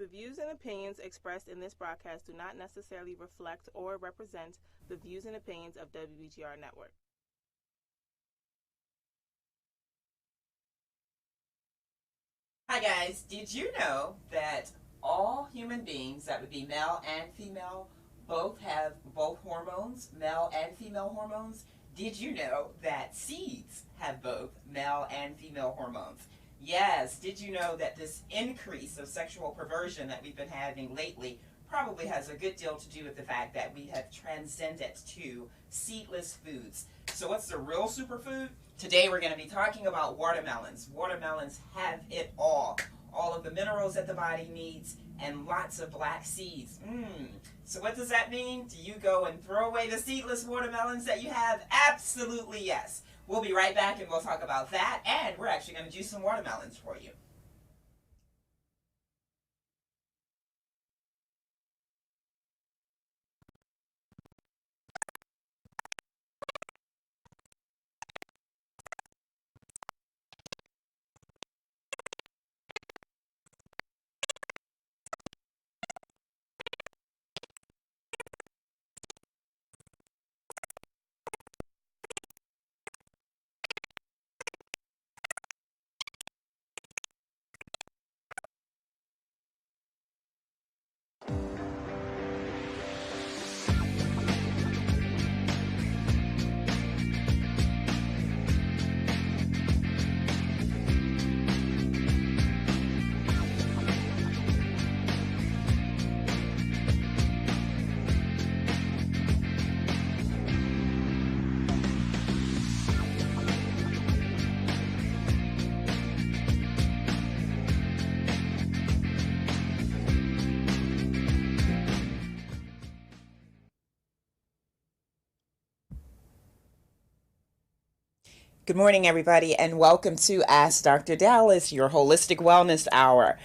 The views and opinions expressed in this broadcast do not necessarily reflect or represent the views and opinions of WBGR Network. Hi guys, did you know that all human beings, that would be male and female, both have both hormones, male and female hormones? Did you know that seeds have both male and female hormones? Yes, did you know that this increase of sexual perversion that we've been having lately probably has a good deal to do with the fact that we have transcended to seedless foods? So what's the real superfood? Today we're going to be talking about watermelons. Watermelons have it all of the minerals that the body needs, and lots of black seeds. So what does that mean? Do you go and throw away the seedless watermelons that you have? Absolutely yes. We'll be right back and we'll talk about that, and we're actually going to juice some watermelons for you. Good morning, everybody, and welcome to Ask Dr. Dallas, your holistic wellness hour.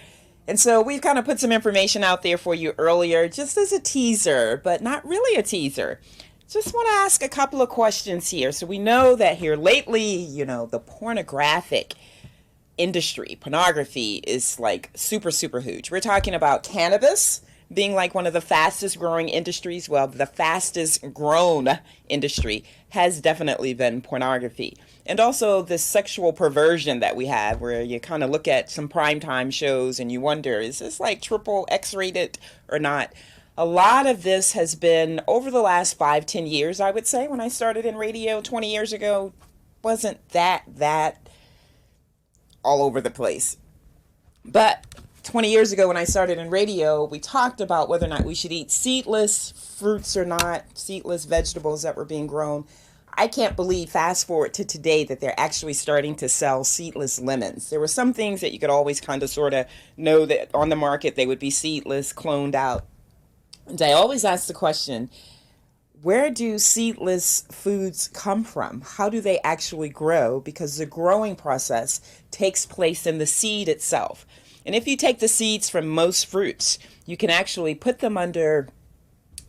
And so we've kind of put some information out there for you earlier, just as a teaser, but not really a teaser. Just want to ask a couple of questions here. So we know that here lately, the pornographic industry, pornography is like super huge. We're talking about cannabis being like one of the fastest growing industries. Well, the fastest grown industry has definitely been pornography. And also this sexual perversion that we have, where you kind of look at some primetime shows and you wonder, is this like triple X-rated or not? A lot of this has been over the last 5-10 years, I would say. When I started in radio 20 years ago, wasn't that all over the place. But 20 years ago when I started in radio, we talked about whether or not we should eat seedless fruits or not, seedless vegetables that were being grown. I can't believe, fast forward to today, that they're actually starting to sell seedless lemons. There were some things that you could always kind of sort of know that on the market they would be seedless, cloned out. And I always ask the question, where do seedless foods come from? How do they actually grow? Because the growing process takes place in the seed itself. And if you take the seeds from most fruits, you can actually put them under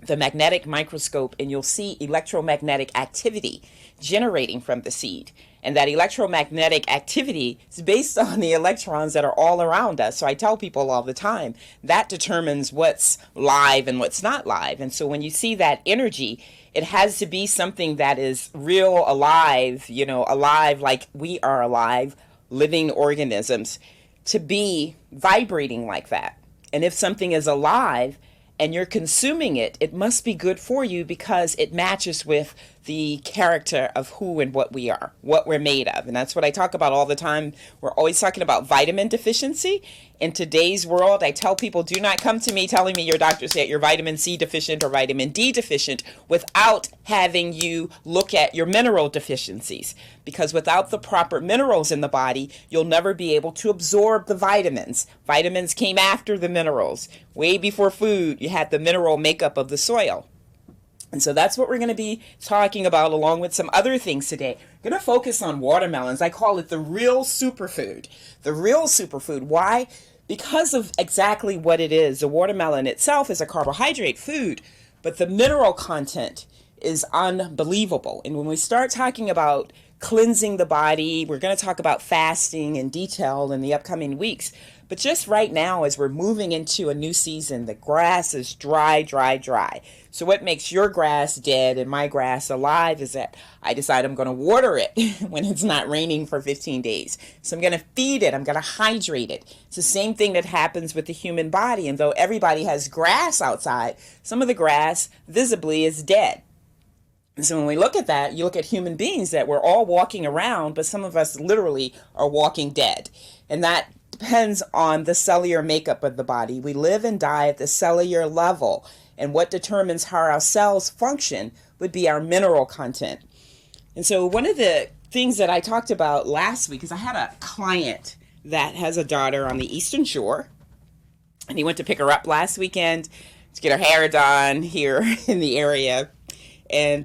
the magnetic microscope and you'll see electromagnetic activity generating from the seed. And that electromagnetic activity is based on the electrons that are all around us. So I tell people all the time, that determines what's live and what's not live. And so when you see that energy, it has to be something that is real, alive, alive like we are alive, living organisms, to be vibrating like that. And if something is alive and you're consuming it, it must be good for you because it matches with the character of who and what we are, what we're made of. And that's what I talk about all the time. We're always talking about vitamin deficiency. In today's world, I tell people, do not come to me telling me your doctor said you're vitamin C deficient or vitamin D deficient without having you look at your mineral deficiencies. Because without the proper minerals in the body, you'll never be able to absorb the vitamins. Vitamins came after the minerals. Way before food, you had the mineral makeup of the soil. And so that's what we're going to be talking about along with some other things today. We're going to focus on watermelons. I call it the real superfood. The real superfood. Why? Because of exactly what it is. The watermelon itself is a carbohydrate food, but the mineral content is unbelievable. And when we start talking about cleansing the body. We're going to talk about fasting in detail in the upcoming weeks. But just right now, as we're moving into a new season, the grass is dry, dry, dry. So what makes your grass dead and my grass alive is that I decide I'm going to water it when it's not raining for 15 days. So I'm going to feed it. I'm going to hydrate it. It's the same thing that happens with the human body. And though everybody has grass outside, some of the grass visibly is dead. And so when we look at that, you look at human beings that we're all walking around, but some of us literally are walking dead. And that depends on the cellular makeup of the body. We live and die at the cellular level. And what determines how our cells function would be our mineral content. And so one of the things that I talked about last week is I had a client that has a daughter on the Eastern Shore. And he went to pick her up last weekend to get her hair done here in the area. And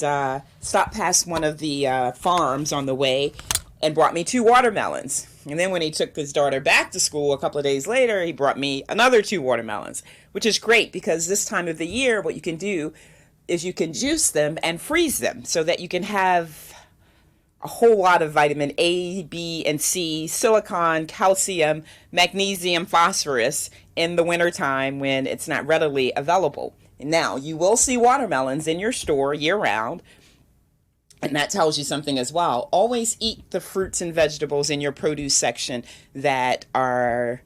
stopped past one of the farms on the way and brought me 2 watermelons. And then when he took his daughter back to school a couple of days later, he brought me another 2 watermelons, which is great because this time of the year, what you can do is you can juice them and freeze them so that you can have a whole lot of vitamin A, B, and C, silicon, calcium, magnesium, phosphorus in the wintertime when it's not readily available. Now, you will see watermelons in your store year-round, and that tells you something as well. Always eat the fruits and vegetables in your produce section that are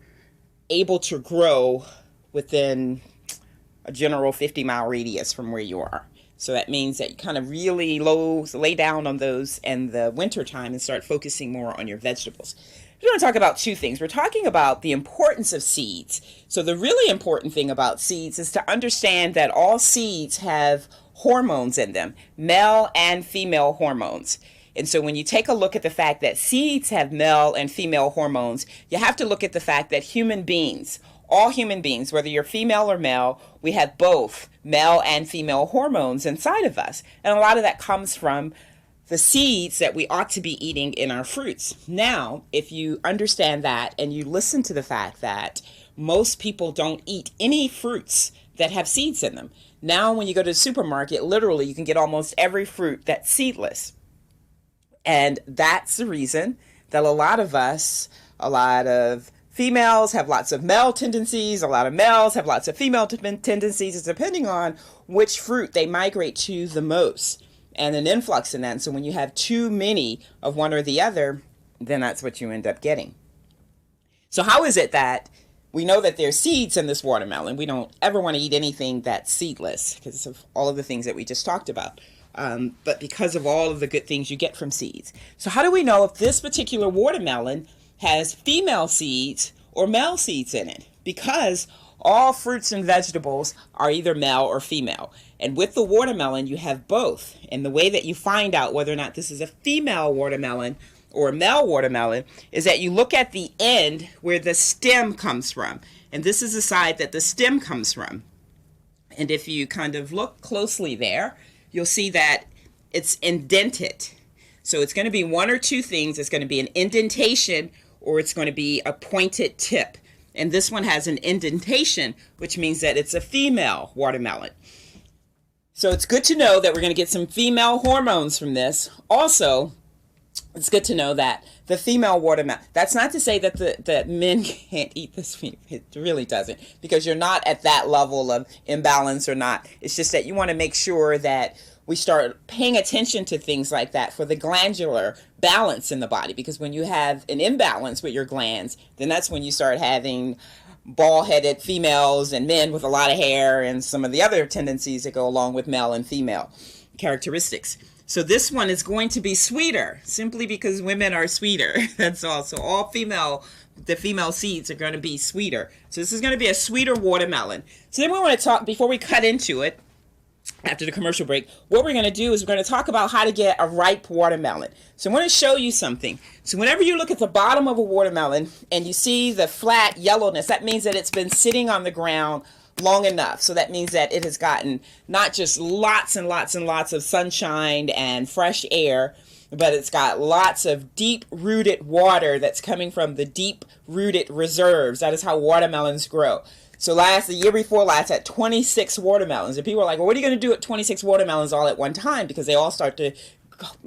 able to grow within a general 50-mile radius from where you are. So that means that you kind of really lay down on those in the wintertime and start focusing more on your vegetables. We're going to talk about 2 things. We're talking about the importance of seeds. So the really important thing about seeds is to understand that all seeds have hormones in them, male and female hormones. And so when you take a look at the fact that seeds have male and female hormones, you have to look at the fact that human beings, all human beings, whether you're female or male, we have both male and female hormones inside of us. And a lot of that comes from the seeds that we ought to be eating in our fruits. Now, if you understand that and you listen to the fact that most people don't eat any fruits that have seeds in them. Now, when you go to the supermarket, literally you can get almost every fruit that's seedless. And that's the reason that a lot of females have lots of male tendencies, a lot of males have lots of female tendencies. It's depending on which fruit they migrate to the most. And an influx in that. And so when you have too many of one or the other, then that's what you end up getting. So how is it that we know that there's seeds in this watermelon? We don't ever want to eat anything that's seedless because of all of the things that we just talked about. But because of all of the good things you get from seeds. So how do we know if this particular watermelon has female seeds or male seeds in it? Because all fruits and vegetables are either male or female. And with the watermelon, you have both. And the way that you find out whether or not this is a female watermelon or a male watermelon is that you look at the end where the stem comes from. And this is the side that the stem comes from. And if you kind of look closely there, you'll see that it's indented. So it's going to be one or two things. It's going to be an indentation or it's going to be a pointed tip. And this one has an indentation, which means that it's a female watermelon. So it's good to know that we're going to get some female hormones from this. Also, it's good to know that the female watermelon, that's not to say that that men can't eat this. It really doesn't, because you're not at that level of imbalance or not. It's just that you want to make sure that we start paying attention to things like that for the glandular balance in the body. Because when you have an imbalance with your glands, then that's when you start having bald-headed females and men with a lot of hair and some of the other tendencies that go along with male and female characteristics. So this one is going to be sweeter simply because women are sweeter. That's all. So the female seeds are going to be sweeter. So this is going to be a sweeter watermelon. So then we want to talk, before we cut into it, after the commercial break, what we're going to do is we're going to talk about how to get a ripe watermelon. So I want to show you something. So whenever you look at the bottom of a watermelon and you see the flat yellowness, that means that it's been sitting on the ground long enough. So that means that it has gotten not just lots and lots and lots of sunshine and fresh air, but it's got lots of deep-rooted water that's coming from the deep-rooted reserves. That is how watermelons grow. So the year before last, I had 26 watermelons. And people were like, well, what are you going to do with 26 watermelons all at one time? Because they all start to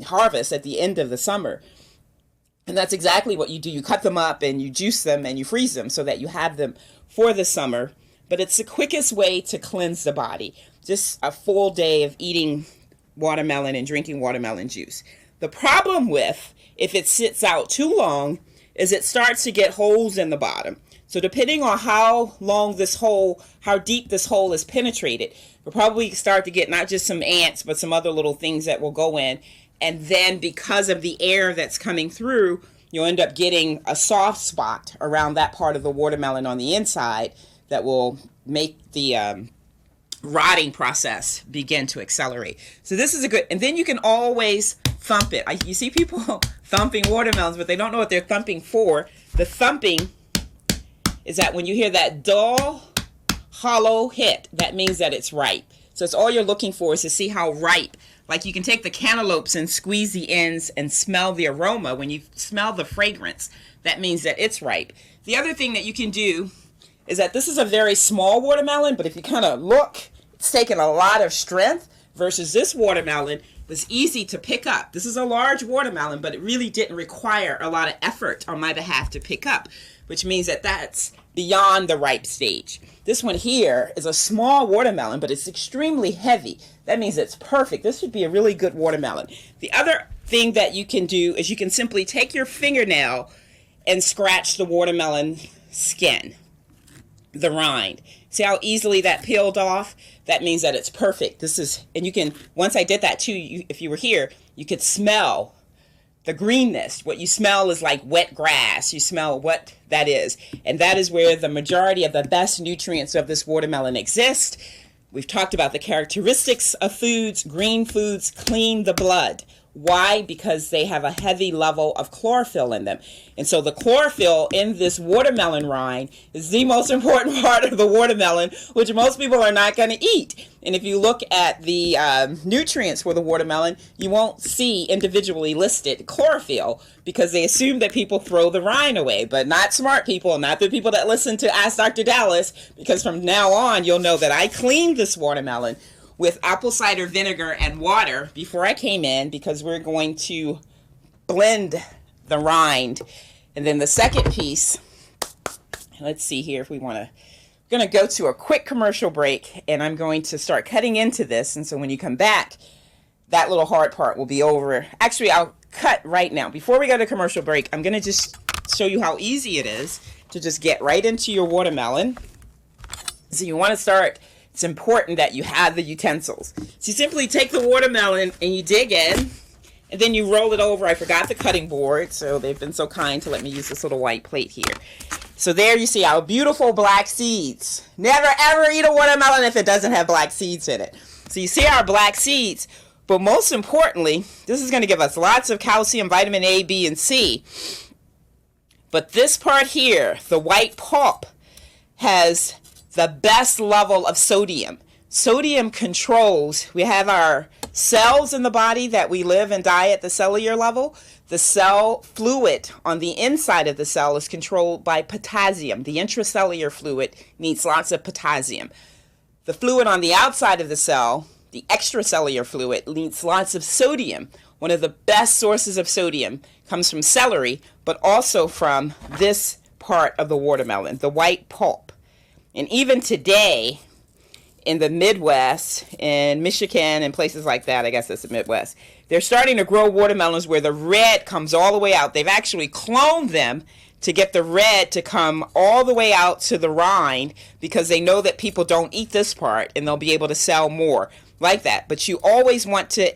harvest at the end of the summer. And that's exactly what you do. You cut them up and you juice them and you freeze them so that you have them for the summer. But it's the quickest way to cleanse the body. Just a full day of eating watermelon and drinking watermelon juice. The problem with if it sits out too long is it starts to get holes in the bottom. So depending on how deep this hole is penetrated, you'll probably start to get not just some ants, but some other little things that will go in. And then because of the air that's coming through, you'll end up getting a soft spot around that part of the watermelon on the inside that will make the rotting process begin to accelerate. So this is a good, and then you can always thump it. You see people thumping watermelons, but they don't know what they're thumping for. The thumping is that when you hear that dull, hollow hit, that means that it's ripe. So it's all you're looking for is to see how ripe. Like you can take the cantaloupes and squeeze the ends and smell the aroma. When you smell the fragrance, that means that it's ripe. The other thing that you can do is that this is a very small watermelon, but if you kind of look, it's taken a lot of strength versus this watermelon was easy to pick up. This is a large watermelon, but it really didn't require a lot of effort on my behalf to pick up, which means that that's beyond the ripe stage. This one here is a small watermelon, but it's extremely heavy. That means it's perfect. This would be a really good watermelon. The other thing that you can do is you can simply take your fingernail and scratch the watermelon skin, the rind. See how easily that peeled off? That means that it's perfect. And you can, once I did that too, if you were here, you could smell the greenness. What you smell is like wet grass. You smell what that is. And that is where the majority of the best nutrients of this watermelon exist. We've talked about the characteristics of foods. Green foods clean the blood. Why? Because they have a heavy level of chlorophyll in them. And so the chlorophyll in this watermelon rind is the most important part of the watermelon, which most people are not going to eat. And if you look at the nutrients for the watermelon, you won't see individually listed chlorophyll because they assume that people throw the rind away, but not smart people, not the people that listen to Ask Dr. Dallas, because from now on, you'll know that I cleaned this watermelon with apple cider vinegar and water before I came in because we're going to blend the rind. And then the second piece, let's see here if we want to, we're going to go to a quick commercial break and I'm going to start cutting into this. And so when you come back, that little hard part will be over. Actually, I'll cut right now. Before we go to commercial break, I'm going to just show you how easy it is to just get right into your watermelon. So you want to start. It's important that you have the utensils. So you simply take the watermelon and you dig in, and then you roll it over. I forgot the cutting board, so they've been so kind to let me use this little white plate here. So there you see our beautiful black seeds. Never ever eat a watermelon if it doesn't have black seeds in it. So you see our black seeds, but most importantly, this is going to give us lots of calcium, vitamin A, B, and C. But this part here, the white pulp, has the best level of sodium. Sodium controls, we have our cells in the body that we live and die at the cellular level. The cell fluid on the inside of the cell is controlled by potassium. The intracellular fluid needs lots of potassium. The fluid on the outside of the cell, the extracellular fluid, needs lots of sodium. One of the best sources of sodium comes from celery, but also from this part of the watermelon, the white pulp. And even today, in the Midwest, in Michigan and places like that, I guess that's the Midwest, they're starting to grow watermelons where the red comes all the way out. They've actually cloned them to get the red to come all the way out to the rind because they know that people don't eat this part and they'll be able to sell more like that. But you always want to,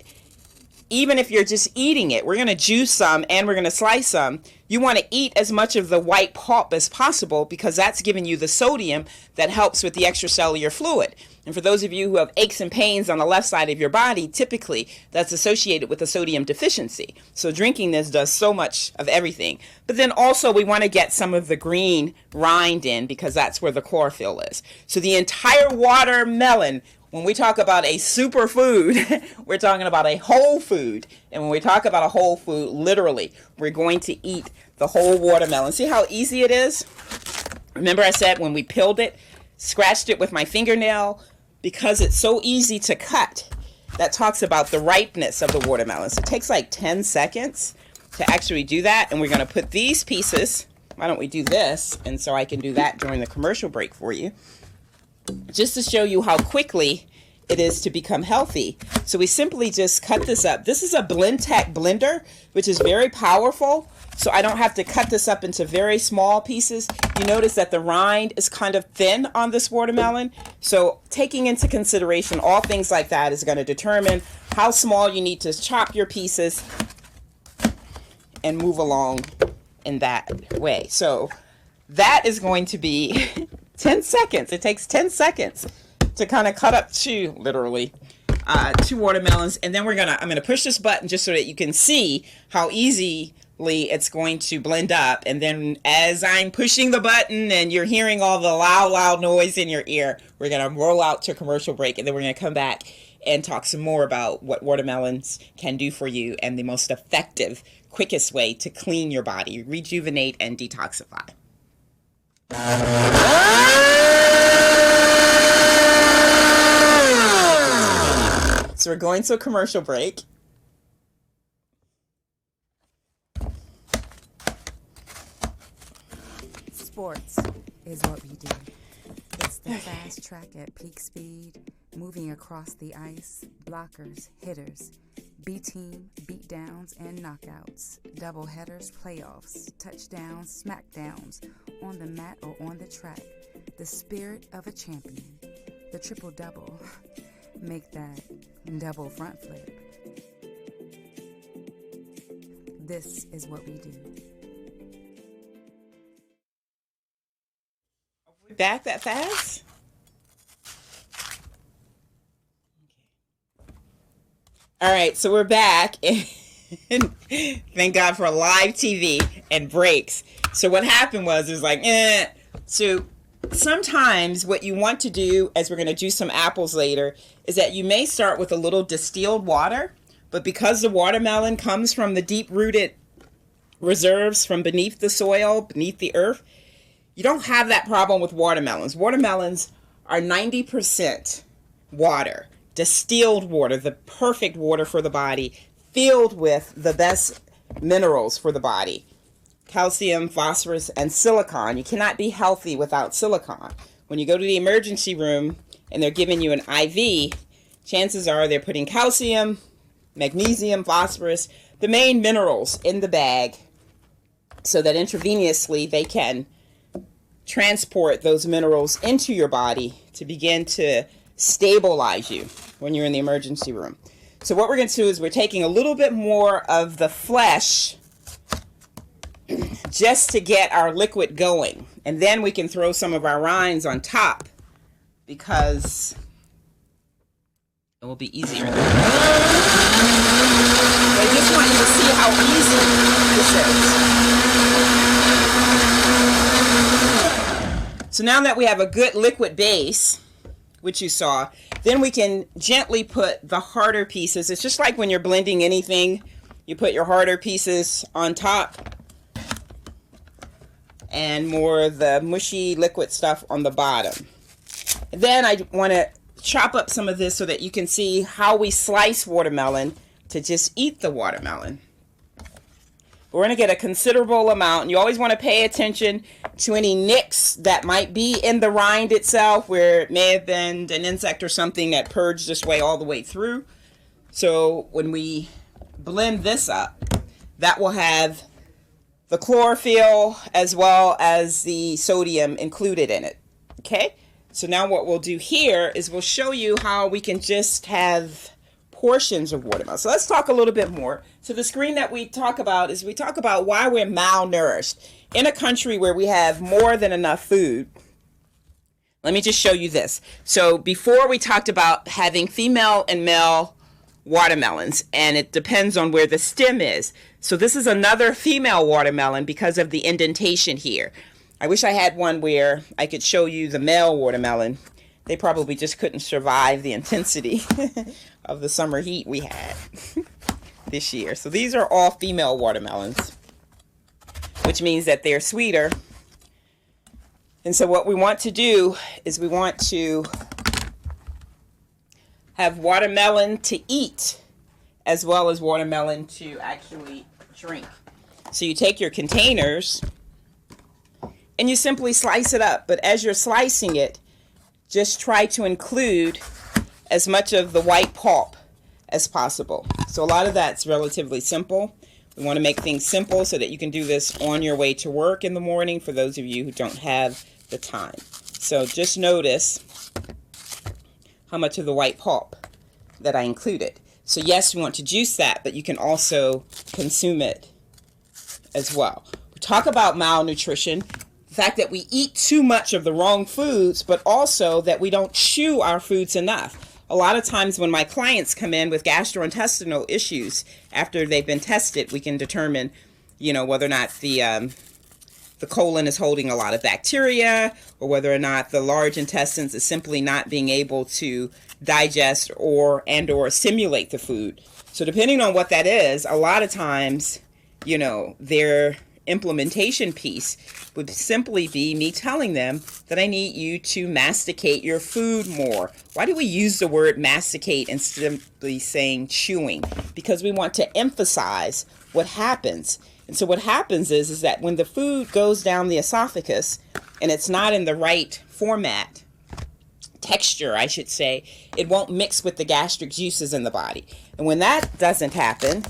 even if you're just eating it, we're going to juice some and we're going to slice some. You want to eat as much of the white pulp as possible because that's giving you the sodium that helps with the extracellular fluid. And for those of you who have aches and pains on the left side of your body, typically that's associated with a sodium deficiency. So drinking this does so much of everything. But then also we want to get some of the green rind in because that's where the chlorophyll is. So the entire watermelon, when we talk about a superfood, we're talking about a whole food. And when we talk about a whole food, literally, we're going to eat the whole watermelon. See how easy it is? Remember I said when we peeled it, scratched it with my fingernail, because it's so easy to cut. that talks about the ripeness of the watermelon. So it takes like 10 seconds to actually do that. And we're going to put these pieces, why don't we do this? And so I can do that during the commercial break for you, just to show you how quickly it is to become healthy. So we simply just cut this up. This is a BlendTech blender, which is very powerful. So I don't have to cut this up into very small pieces. You notice that the rind is kind of thin on this watermelon. So taking into consideration all things like that is going to determine how small you need to chop your pieces and move along in that way. So that is going to be 10 seconds. It takes 10 seconds to kind of cut up two watermelons. And then I'm going to push this button just so that you can see how easily it's going to blend up. And then as I'm pushing the button and you're hearing all the loud noise in your ear, we're going to roll out to a commercial break, and then we're going to come back and talk some more about what watermelons can do for you and the most effective, quickest way to clean your body, rejuvenate, and detoxify. So we're going to a commercial break. Sports is what we do. It's the fast track at peak speed, moving across the ice, blockers, hitters, B-team, beatdowns, and knockouts, double headers, playoffs, touchdowns, smackdowns, on the mat or on the track. The spirit of a champion. The triple-double. Make that double front flip. This is what we do. Back that fast? All right, so we're back, and thank God for live TV and breaks. So what happened was, it was like, So sometimes what you want to do, as we're going to juice some apples later, is that you may start with a little distilled water, but because the watermelon comes from the deep-rooted reserves from beneath the soil, beneath the earth, you don't have that problem with watermelons. Watermelons are 90% water, distilled water, the perfect water for the body, filled with the best minerals for the body. Calcium, phosphorus, and silicon. You cannot be healthy without silicon. When you go to the emergency room and they're giving you an IV, chances are they're putting calcium, magnesium, phosphorus, the main minerals in the bag, so that intravenously they can transport those minerals into your body to begin to stabilize you when you're in the emergency room. So what we're going to do is we're taking a little bit more of the flesh just to get our liquid going. And then we can throw some of our rinds on top because it will be easier. But I just want you to see how easy this is. So now that we have a good liquid base, which you saw, then we can gently put the harder pieces. It's just like when you're blending anything, you put your harder pieces on top and more of the mushy liquid stuff on the bottom. And then I want to chop up some of this so that you can see how we slice watermelon to just eat the watermelon. We're going to get a considerable amount, and you always want to pay attention to any nicks that might be in the rind itself, where it may have been an insect or something that purged this way all the way through. So when we blend this up, that will have the chlorophyll as well as the sodium included in it. Okay? So now what we'll do here is we'll show you how we can just have portions of watermelon. So let's talk a little bit more. So the screen that we talk about is we talk about why we're malnourished. In a country where we have more than enough food, let me just show you this. So before we talked about having female and male watermelons, and it depends on where the stem is. So this is another female watermelon because of the indentation here. I wish I had one where I could show you the male watermelon. They probably just couldn't survive the intensity of the summer heat we had this year. So these are all female watermelons, which means that they're sweeter. And so what we want to do is we want to have watermelon to eat as well as watermelon to actually drink. So you take your containers and you simply slice it up. But as you're slicing it, just try to include as much of the white pulp as possible. So a lot of that's relatively simple. We want to make things simple so that you can do this on your way to work in the morning for those of you who don't have the time. So just notice how much of the white pulp that I included. So yes, we want to juice that, but you can also consume it as well. We talk about malnutrition, the fact that we eat too much of the wrong foods, but also that we don't chew our foods enough. A lot of times when my clients come in with gastrointestinal issues, after they've been tested, we can determine, whether or not the colon is holding a lot of bacteria, or whether or not the large intestines is simply not being able to digest or assimilate the food. So depending on what that is, a lot of times, their implementation piece would simply be me telling them that I need you to masticate your food more. Why do we use the word masticate and simply saying chewing? Because we want to emphasize what happens. And so what happens is that when the food goes down the esophagus and it's not in the right format, texture, I should say, it won't mix with the gastric juices in the body. And when that doesn't happen,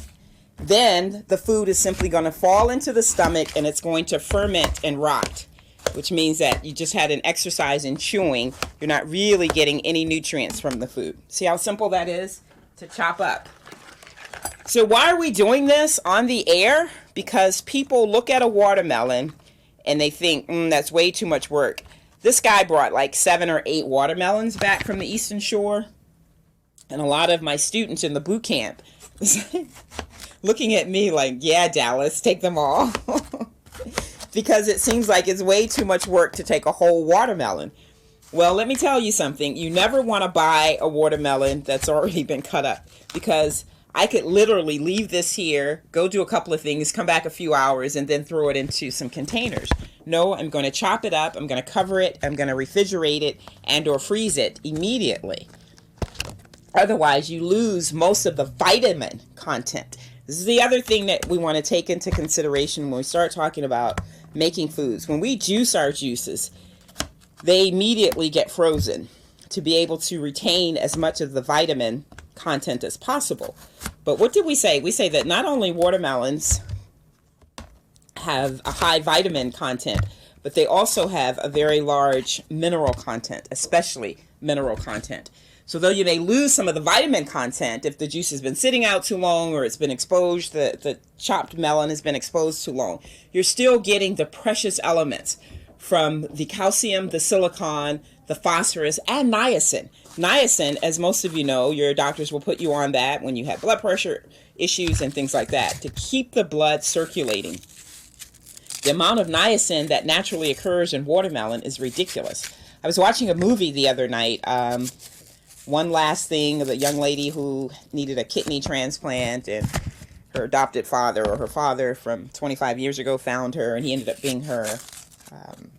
then the food is simply going to fall into the stomach and it's going to ferment and rot, which means that you just had an exercise in chewing. You're not really getting any nutrients from the food. See how simple that is to chop up? So why are we doing this on the air? Because people look at a watermelon and they think, that's way too much work. This guy brought like 7 or 8 watermelons back from the Eastern Shore. And a lot of my students in the boot camp looking at me like, yeah, Dallas, take them all. Because it seems like it's way too much work to take a whole watermelon. Well, let me tell you something. You never want to buy a watermelon that's already been cut up, because I could literally leave this here, go do a couple of things, come back a few hours, and then throw it into some containers. No, I'm going to chop it up. I'm going to cover it. I'm going to refrigerate it and or freeze it immediately. Otherwise, you lose most of the vitamin content. This is the other thing that we want to take into consideration when we start talking about making foods. When we juice our juices, they immediately get frozen to be able to retain as much of the vitamin content as possible. But what did we say? We say that not only watermelons have a high vitamin content, but they also have a very large mineral content, especially mineral content. So though you may lose some of the vitamin content if the juice has been sitting out too long or it's been exposed, the chopped melon has been exposed too long, you're still getting the precious elements from the calcium, the silicon, the phosphorus, and niacin. Niacin, as most of you know, your doctors will put you on that when you have blood pressure issues and things like that, to keep the blood circulating. The amount of niacin that naturally occurs in watermelon is ridiculous. I was watching a movie the other night, One Last Thing, of a young lady who needed a kidney transplant, and her adopted father, or her father from 25 years ago, found her, and he ended up being her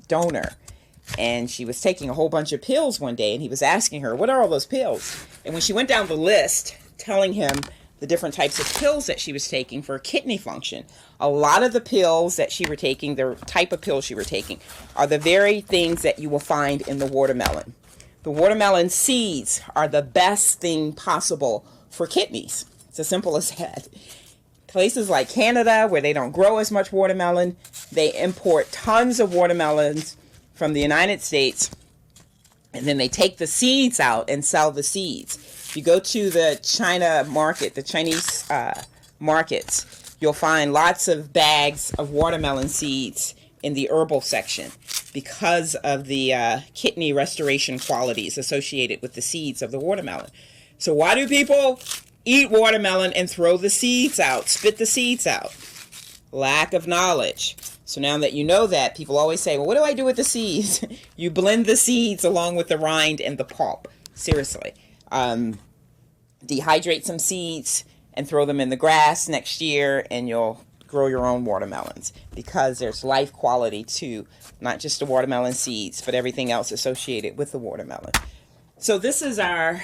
donor. And she was taking a whole bunch of pills one day, and he was asking her, what are all those pills? And when she went down the list telling him the different types of pills that she was taking for kidney function, a lot of the pills that she were taking, the type of pills she were taking, are the very things that you will find in the watermelon. The watermelon seeds are the best thing possible for kidneys. It's as simple as that. Places like Canada, where they don't grow as much watermelon, they import tons of watermelons from the United States, and then they take the seeds out and sell the seeds. If you go to the China market, the Chinese markets, you'll find lots of bags of watermelon seeds in the herbal section because of the kidney restoration qualities associated with the seeds of the watermelon. So why do people eat watermelon and throw the seeds out, spit the seeds out? Lack of knowledge. So now that you know that, people always say, well, what do I do with the seeds? You blend the seeds along with the rind and the pulp. Seriously. Dehydrate some seeds and throw them in the grass next year, and you'll grow your own watermelons, because there's life quality to not just the watermelon seeds, but everything else associated with the watermelon. So this is our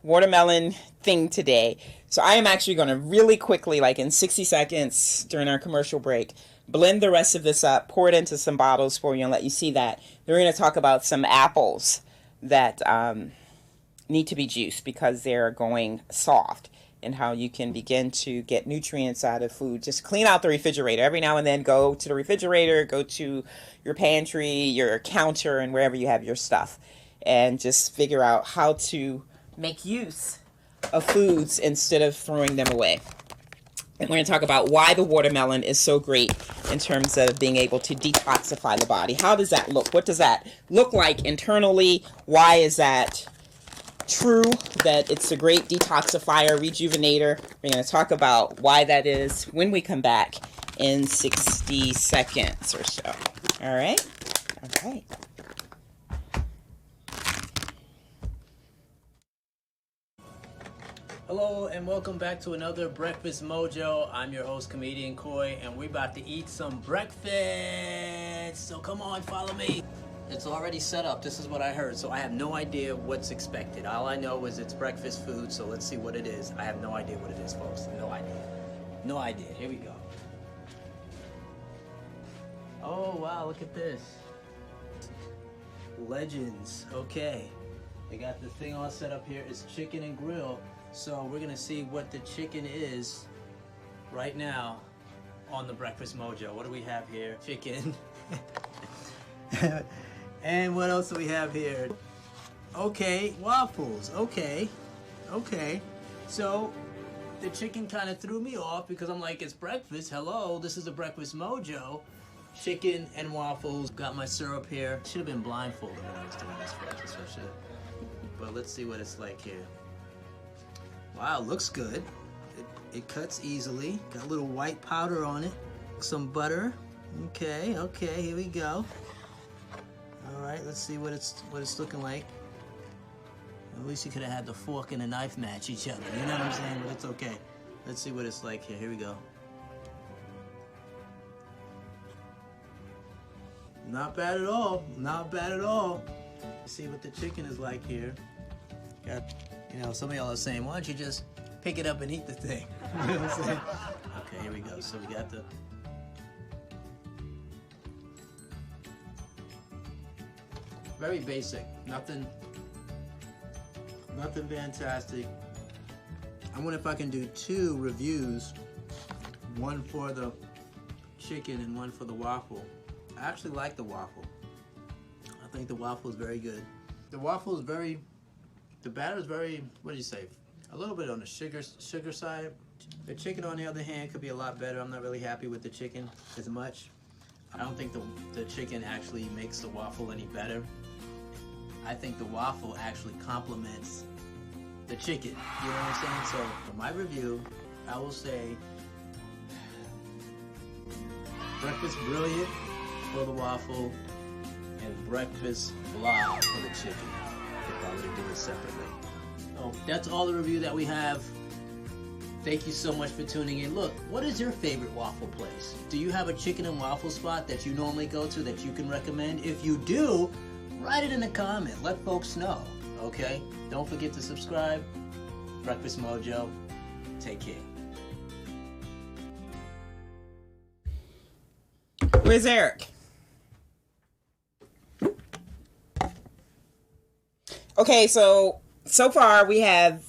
watermelon thing today. So I am actually going to really quickly, like in 60 seconds during our commercial break, blend the rest of this up, pour it into some bottles for you and let you see that. Then we're going to talk about some apples that need to be juiced because they're going soft, and how you can begin to get nutrients out of food. Just clean out the refrigerator. Every now and then go to the refrigerator, go to your pantry, your counter, and wherever you have your stuff, and just figure out how to make use of foods instead of throwing them away. And we're going to talk about why the watermelon is so great in terms of being able to detoxify the body. How does that look? What does that look like internally? Why is that true, that it's a great detoxifier, rejuvenator? We're going to talk about why that is when we come back in 60 seconds or so. All right? All right. Hello and welcome back to another Breakfast Mojo. I'm your host, Comedian Coy, and we're about to eat some breakfast. So come on, follow me. It's already set up. This is what I heard, so I have no idea what's expected. All I know is it's breakfast food, so let's see what it is. I have no idea what it is, folks. No idea. No idea. Here we go. Oh, wow, look at this. Legends. Okay. They got the thing all set up here. It's chicken and grill. So we're gonna see what the chicken is right now on the Breakfast Mojo. What do we have here? Chicken. And what else do we have here? Okay, waffles. Okay. So the chicken kind of threw me off because I'm like, it's breakfast. Hello, this is the Breakfast Mojo. Chicken and waffles. Got my syrup here. Should have been blindfolded when I was doing this breakfast. But let's see what it's like here. Wow, looks good. It cuts easily. Got a little white powder on it. Some butter. Okay, here we go. All right, let's see what it's looking like. At least you could have had the fork and the knife match each other. You know what I'm saying? But it's okay. Let's see what it's like here. Here we go. Not bad at all. Not bad at all. Let's see what the chicken is like here. Got, some of y'all are saying, why don't you just pick it up and eat the thing? You know what I'm saying? Okay, here we go. So we got the... Very basic. Nothing fantastic. I wonder if I can do 2 reviews. One for the chicken and one for the waffle. I actually like the waffle. I think the waffle is very good. The waffle is the batter is very, what do you say? A little bit on the sugar side. The chicken, on the other hand, could be a lot better. I'm not really happy with the chicken as much. I don't think the chicken actually makes the waffle any better. I think the waffle actually complements the chicken. You know what I'm saying? So for my review, I will say breakfast brilliant for the waffle and breakfast blah for the chicken. Could probably do it separately. So that's all the review that we have. Thank you so much for tuning in. Look, what is your favorite waffle place? Do you have a chicken and waffle spot that you normally go to that you can recommend? If you do, write it in the comment. Let folks know, okay? Don't forget to subscribe. Breakfast Mojo. Take care. Where's Eric? Okay, so far we have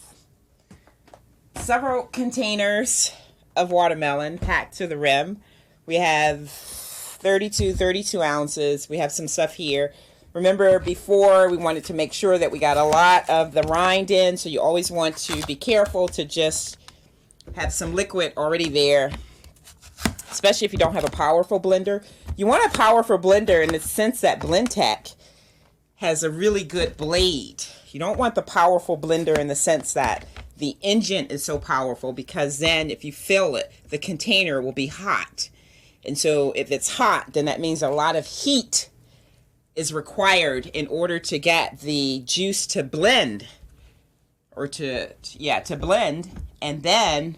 several containers of watermelon packed to the rim. We have 32 ounces. We have some stuff here. Remember, before we wanted to make sure that we got a lot of the rind in, so you always want to be careful to just have some liquid already there, especially if you don't have a powerful blender. You want a powerful blender in the sense that Blendtec has a really good blade. You don't want the powerful blender in the sense that the engine is so powerful, because then if you fill it, the container will be hot. And so if it's hot, then that means a lot of heat is required in order to get the juice to blend, or to blend, and then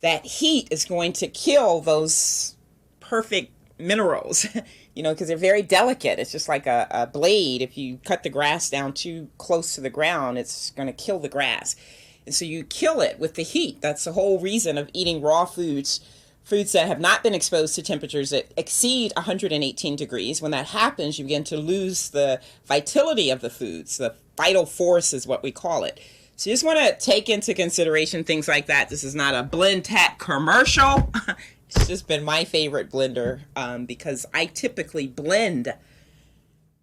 that heat is going to kill those perfect minerals because they're very delicate. It's just like a blade. If you cut the grass down too close to the ground, it's going to kill the grass. And so you kill it with the heat. That's the whole reason of eating raw foods that have not been exposed to temperatures that exceed 118 degrees. When that happens, you begin to lose the vitality of the foods. The vital force is what we call it. So you just want to take into consideration things like that. This is not a BlendTat commercial. It's just been my favorite blender because I typically blend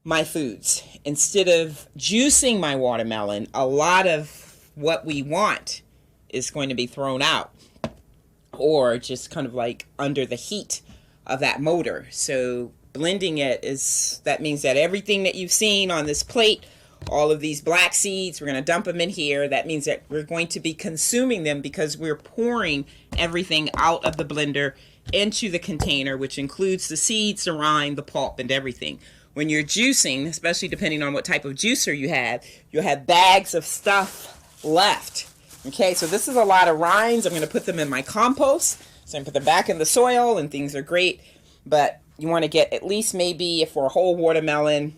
my foods. Instead of juicing my watermelon, a lot of what we want is going to be thrown out or just kind of like under the heat of that motor. So blending it that means that everything that you've seen on this plate, all of these black seeds, we're going to dump them in here. That means that we're going to be consuming them because we're pouring everything out of the blender into the container, which includes the seeds, the rind, the pulp, and everything. When you're juicing, especially depending on what type of juicer you'll have bags of stuff left. Okay, so this is a lot of rinds. I'm going to put them in my compost. So I'm going to put them back in the soil and things are great. But you want to get at least maybe, if for a whole watermelon,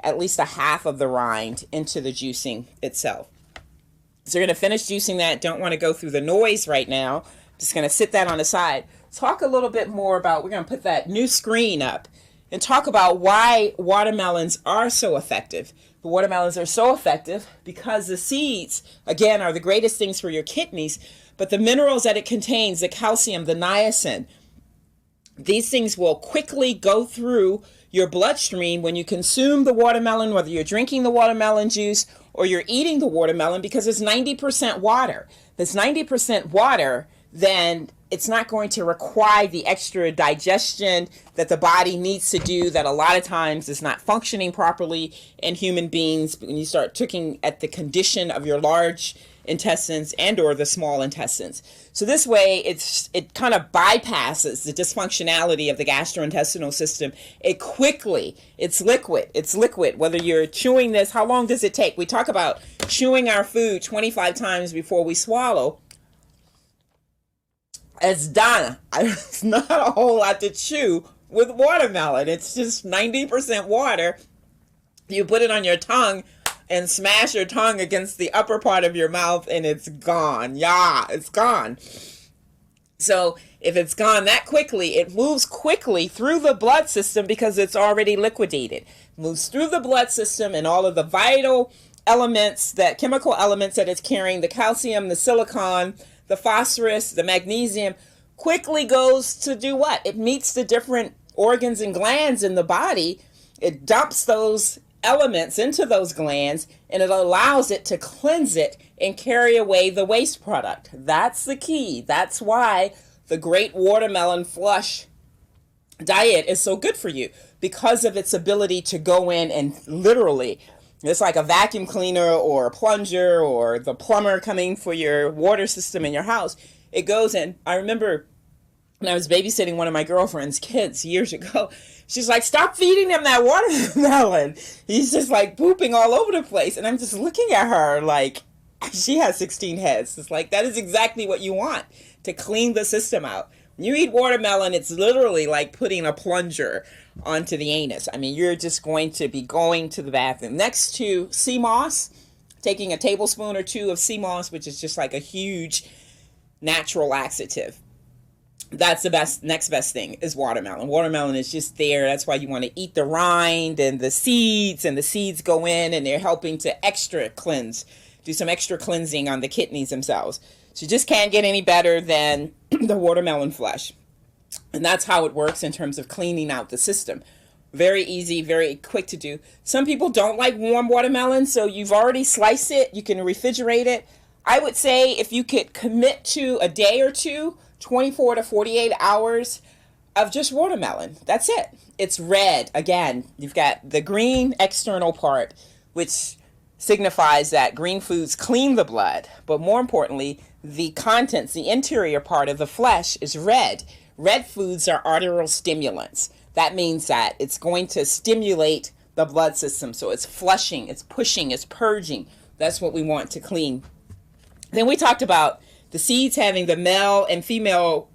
at least a half of the rind into the juicing itself. So you're going to finish juicing that. Don't want to go through the noise right now. Just going to sit that on the side. Talk a little bit more about, we're going to put that new screen up and talk about why watermelons are so effective. The watermelons are so effective because the seeds, again, are the greatest things for your kidneys, but the minerals that it contains, the calcium, the niacin, these things will quickly go through your bloodstream when you consume the watermelon, whether you're drinking the watermelon juice or you're eating the watermelon, because it's 90% water. If it's 90% water, then it's not going to require the extra digestion that the body needs to do, that a lot of times is not functioning properly in human beings when you start looking at the condition of your large intestines and or the small intestines. So this way it kind of bypasses the dysfunctionality of the gastrointestinal system. It's liquid. Whether you're chewing this, how long does it take? We talk about chewing our food 25 times before we swallow. It's done. It's not a whole lot to chew with watermelon. It's just 90% water. You put it on your tongue and smash your tongue against the upper part of your mouth and it's gone. Yeah, it's gone. So if it's gone that quickly, it moves quickly through the blood system because it's already liquidated. It moves through the blood system and all of the vital elements, that chemical elements that it's carrying, the calcium, the silicon, the phosphorus, the magnesium, quickly goes to do what? It meets the different organs and glands in the body. It dumps those elements into those glands and it allows it to cleanse it and carry away the waste product. That's the key. That's why the great watermelon flush diet is so good for you, because of its ability to go in and literally, it's like a vacuum cleaner or a plunger or the plumber coming for your water system in your house. It goes in. I remember when I was babysitting one of my girlfriend's kids years ago, she's like, stop feeding him that watermelon. He's just like pooping all over the place. And I'm just looking at her like she has 16 heads. It's like, that is exactly what you want, to clean the system out. When you eat watermelon, it's literally like putting a plunger onto the anus. I mean, you're just going to be going to the bathroom. Next to sea moss, taking a tablespoon or two of sea moss, which is just like a huge natural laxative. That's the next best thing is watermelon. Watermelon is just there. That's why you want to eat the rind and the seeds go in and they're helping to extra cleanse, do some extra cleansing on the kidneys themselves. So you just can't get any better than the watermelon flesh. And that's how it works in terms of cleaning out the system. Very easy, very quick to do. Some people don't like warm watermelon, so you've already sliced it. You can refrigerate it. I would say if you could commit to a day or two, 24 to 48 hours of just watermelon. That's it. It's red. Again, you've got the green external part, which signifies that green foods clean the blood. But more importantly, the contents, the interior part of the flesh is red. Red foods are arterial stimulants. That means that it's going to stimulate the blood system. So it's flushing, it's pushing, it's purging. That's what we want to clean. Then we talked about the seeds having the male and female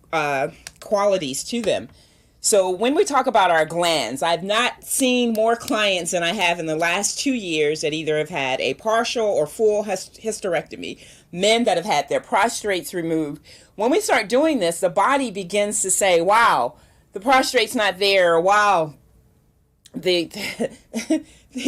qualities to them. So when we talk about our glands, I've not seen more clients than I have in the last 2 years that either have had a partial or full hysterectomy, men that have had their prostrates removed. When we start doing this, the body begins to say, wow, the prostrate's not there, or wow, the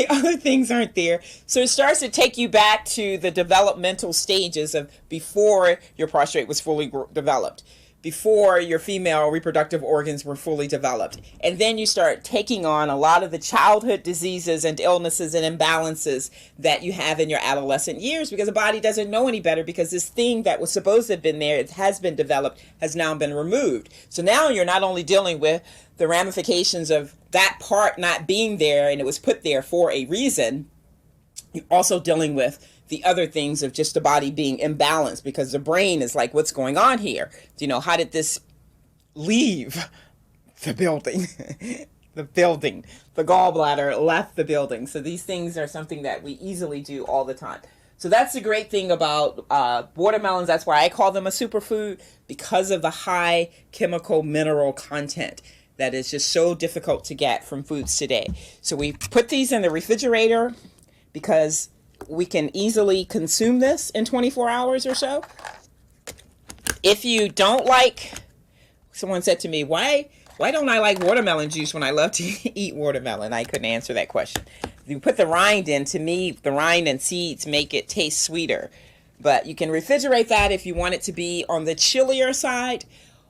other things aren't there. So it starts to take you back to the developmental stages of before your prostrate was fully developed, before your female reproductive organs were fully developed. And then you start taking on a lot of the childhood diseases and illnesses and imbalances that you have in your adolescent years, because the body doesn't know any better, because this thing that was supposed to have been there, it has been developed, has now been removed. So now you're not only dealing with the ramifications of that part not being there, and it was put there for a reason, you're also dealing with the other things of just the body being imbalanced, because the brain is like, what's going on here? You know, how did this leave the building? The gallbladder left the building. So these things are something that we easily do all the time. So that's the great thing about watermelons. That's why I call them a superfood, because of the high chemical mineral content that is just so difficult to get from foods today. So we put these in the refrigerator because we can easily consume this in 24 hours or so. If you don't like, someone said to me, why don't I like watermelon juice when I love to eat watermelon? I couldn't answer that question. You put the rind in, to me, the rind and seeds make it taste sweeter. But you can refrigerate that if you want it to be on the chillier side.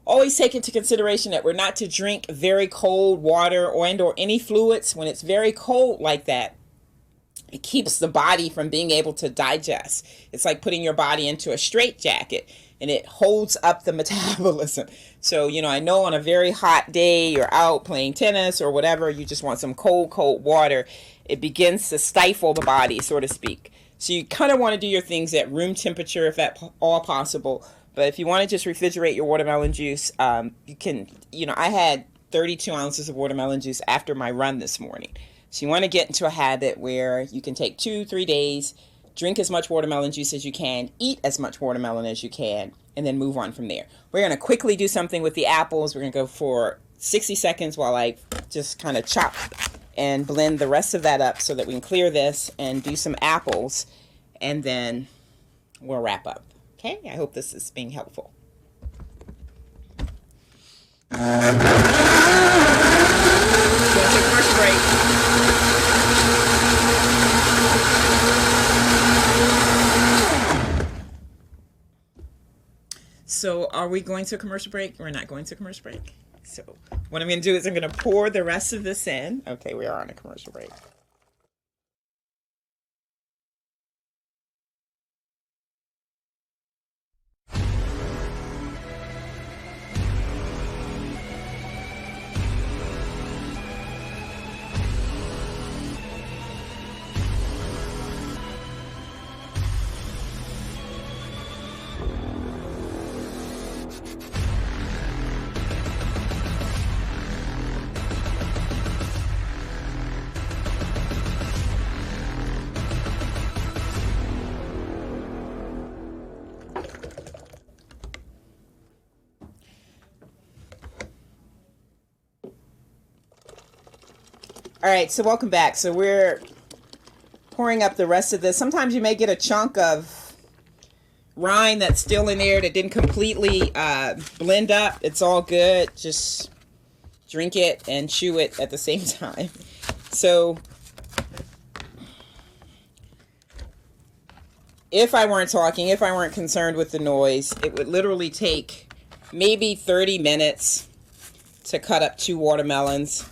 Always take into consideration that we're not to drink very cold water or any fluids when it's very cold like that. It keeps the body from being able to digest. It's like putting your body into a straitjacket, and it holds up the metabolism. So, you know, I know on a very hot day, you're out playing tennis or whatever, you just want some cold water. It begins to stifle the body, so to speak. So you kind of want to do your things at room temperature if at all possible. But if you want to just refrigerate your watermelon juice, you can, you know, I had 32 ounces of watermelon juice after my run this morning. So you want to get into a habit where you can take 2-3 days, drink as much watermelon juice as you can, eat as much watermelon as you can, and then move on from there. We're going to quickly do something with the apples. We're going to go for 60 seconds while I just kind of chop and blend the rest of that up so that we can clear this and do some apples, and then we'll wrap up. Okay, I hope this is being helpful. Going to commercial break. So are we going to a commercial break? We're not going to a commercial break. So what I'm going to do is I'm going to pour the rest of this in. Okay, we are on a commercial break. All right, so welcome back. So we're pouring up the rest of this. Sometimes you may get a chunk of rind that's still in there that didn't completely blend up. It's all good. Just drink it and chew it at the same time. So if I weren't talking, if I weren't concerned with the noise, it would literally take maybe 30 minutes to cut up 2 watermelons.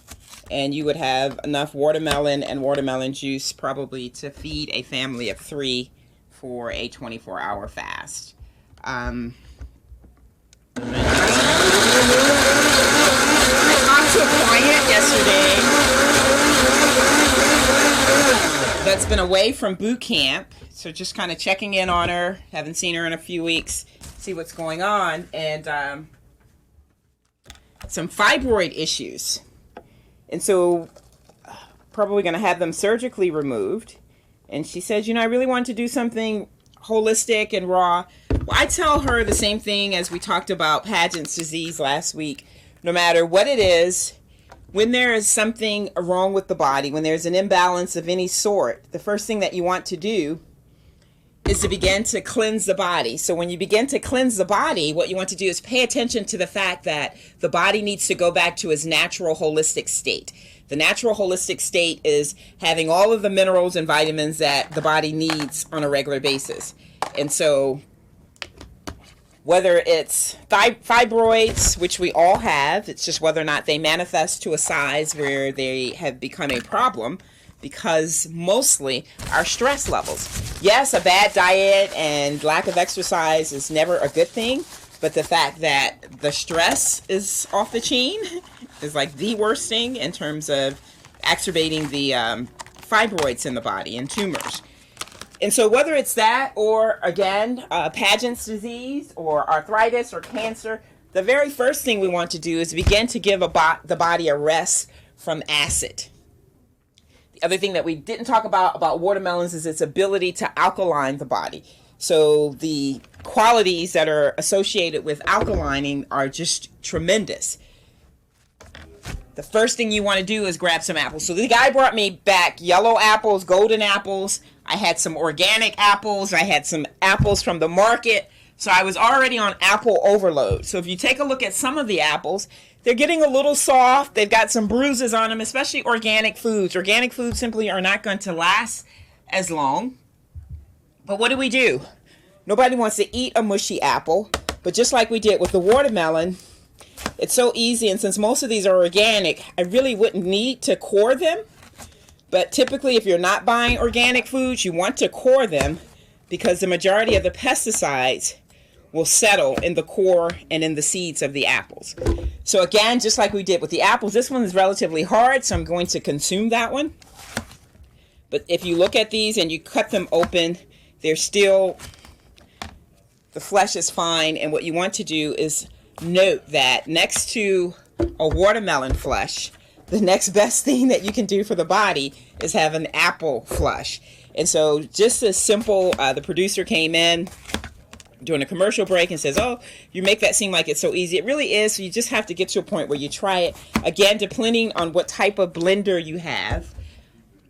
And you would have enough watermelon and watermelon juice probably to feed a family of 3 for a 24-hour fast. I talked to a client yesterday that's been away from boot camp. So just kind of checking in on her. Haven't seen her in a few weeks. See what's going on. And some fibroid issues. And so probably going to have them surgically removed. And she says, you know, I really want to do something holistic and raw. Well, I tell her the same thing as we talked about Paget's disease last week. no matter what it is, when there is something wrong with the body, when there's an imbalance of any sort, the first thing that you want to do is to begin to cleanse the body. So when you begin to cleanse the body, what you want to do is pay attention to the fact that the body needs to go back to its natural holistic state. The natural holistic state is having all of the minerals and vitamins that the body needs on a regular basis. And so whether it's fibroids, which we all have, it's just whether or not they manifest to a size where they have become a problem, because mostly our stress levels. Yes, a bad diet and lack of exercise is never a good thing, but the fact that the stress is off the chain is like the worst thing in terms of exacerbating the fibroids in the body and tumors. And so whether it's that or, again, Paget's disease or arthritis or cancer, the very first thing we want to do is begin to give the body a rest from acid. The other thing that we didn't talk about watermelons is its ability to alkaline the body. So the qualities that are associated with alkalining are just tremendous. The first thing you want to do is grab some apples. So the guy brought me back yellow apples, golden apples. I had some organic apples. I had some apples from the market. So I was already on apple overload. So if you take a look at some of the apples, they're getting a little soft. They've got some bruises on them, especially organic foods. Organic foods simply are not going to last as long. But what do? Nobody wants to eat a mushy apple. But just like we did with the watermelon, it's so easy. And since most of these are organic, I really wouldn't need to core them. But typically, if you're not buying organic foods, you want to core them because the majority of the pesticides will settle in the core and in the seeds of the apples. So again, just like we did with the apples, this one is relatively hard, so I'm going to consume that one. But if you look at these and you cut them open, they're still, the flesh is fine. And what you want to do is note that next to a watermelon flesh, the next best thing that you can do for the body is have an apple flesh. And so just as simple, the producer came in during a commercial break and says, oh, you make that seem like it's so easy. It really is. So you just have to get to a point where you try it. Again, depending on what type of blender you have,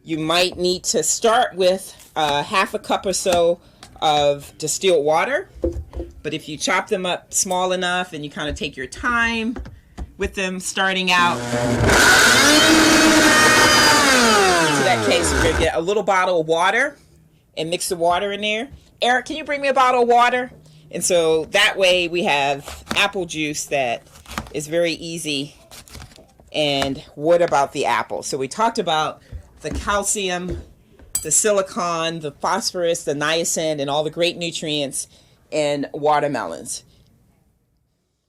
you might need to start with half a cup or so of distilled water. But if you chop them up small enough and you kind of take your time with them starting out, in that case, we're going to get a little bottle of water and mix the water in there. Eric, can you bring me a bottle of water? And so that way we have apple juice that is very easy. And what about the apple? So we talked about the calcium, the silicon, the phosphorus, the niacin, and all the great nutrients in watermelons.